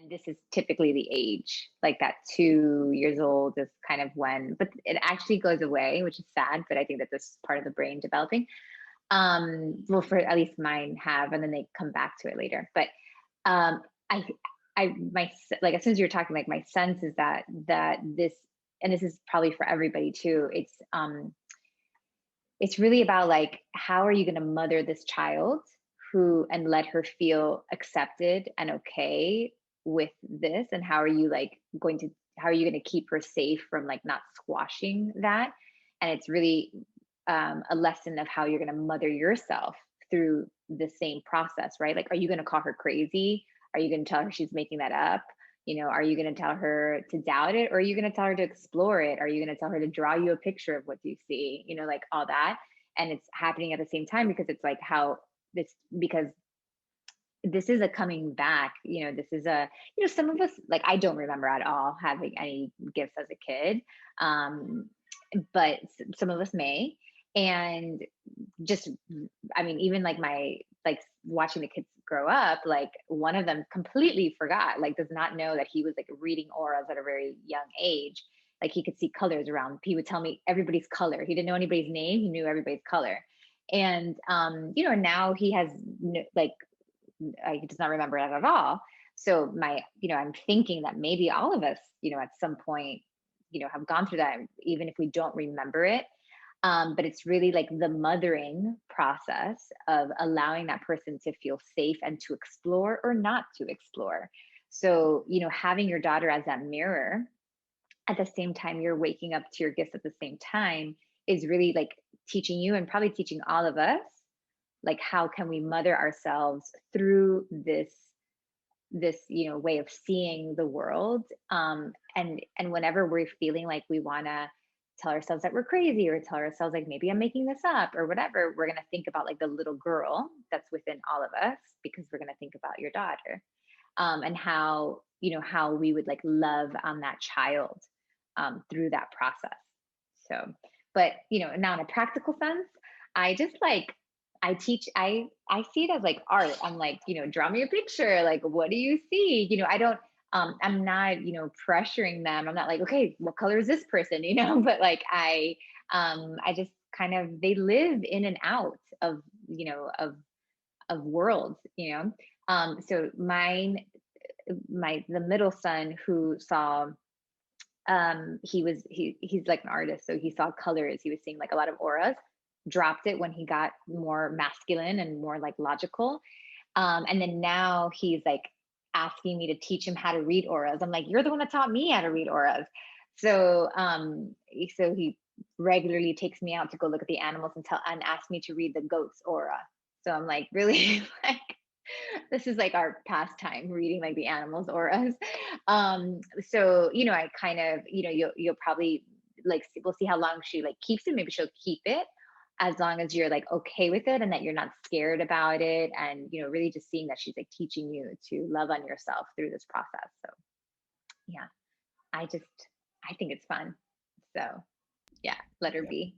This is typically the age, like that 2 years old is kind of when, but it actually goes away, which is sad, but I think that this is part of the brain developing. Well, for at least mine have, and then they come back to it later. But um, I, like as soon as you're talking, like my sense is that this, and this is probably for everybody too. It's really about like how are you going to mother this child who and let her feel accepted and okay with this, and how are you like going to how are you going to keep her safe from like not squashing that. And it's really a lesson of how you're going to mother yourself through the same process, right? Like, are you going to call her crazy? Are you going to tell her she's making that up? Are you going to tell her to doubt it, or are you going to tell her to explore it? Are you going to tell her to draw you a picture of what you see? Like all that. And it's happening at the same time because it's like how this, because this is a coming back. This is a, some of us, like, I don't remember at all having any gifts as a kid. But some of us may. And just, I mean, even like like watching the kids grow up, like one of them completely forgot, like does not know that he was like reading auras at a very young age. Like he could see colors around. He would tell me everybody's color. He didn't know anybody's name. He knew everybody's color. And now he has like he does not remember it at all. So I'm thinking that maybe all of us, at some point, have gone through that, even if we don't remember it. But it's really like the mothering process of allowing that person to feel safe and to explore or not to explore. So, having your daughter as that mirror at the same time you're waking up to your gifts at the same time is really like teaching you, and probably teaching all of us, like how can we mother ourselves through this way of seeing the world. And whenever we're feeling like we want to tell ourselves that we're crazy, or tell ourselves like maybe I'm making this up or whatever, we're going to think about like the little girl that's within all of us, because we're going to think about your daughter. And how we would like love on that child through that process. So, but now in a practical sense, I just like I teach, I see it as like art. I'm like, draw me a picture. Like, what do you see? I don't I'm not, pressuring them. I'm not like, okay, what color is this person? But like I just kind of, they live in and out of, of worlds. So the middle son who saw, he's like an artist, so he saw colors, he was seeing like a lot of auras, dropped it when he got more masculine and more like logical. And then now he's like asking me to teach him how to read auras. I'm like, you're the one that taught me how to read auras. So he regularly takes me out to go look at the animals and ask me to read the goat's aura. So I'm like, really? Like, this is like our pastime, reading like the animals auras. So I kind of, you'll probably like we'll see how long she like keeps it. Maybe she'll keep it as long as you're like okay with it, and that you're not scared about it, and really just seeing that she's like teaching you to love on yourself through this process. So yeah, I think it's fun. So yeah, let her be.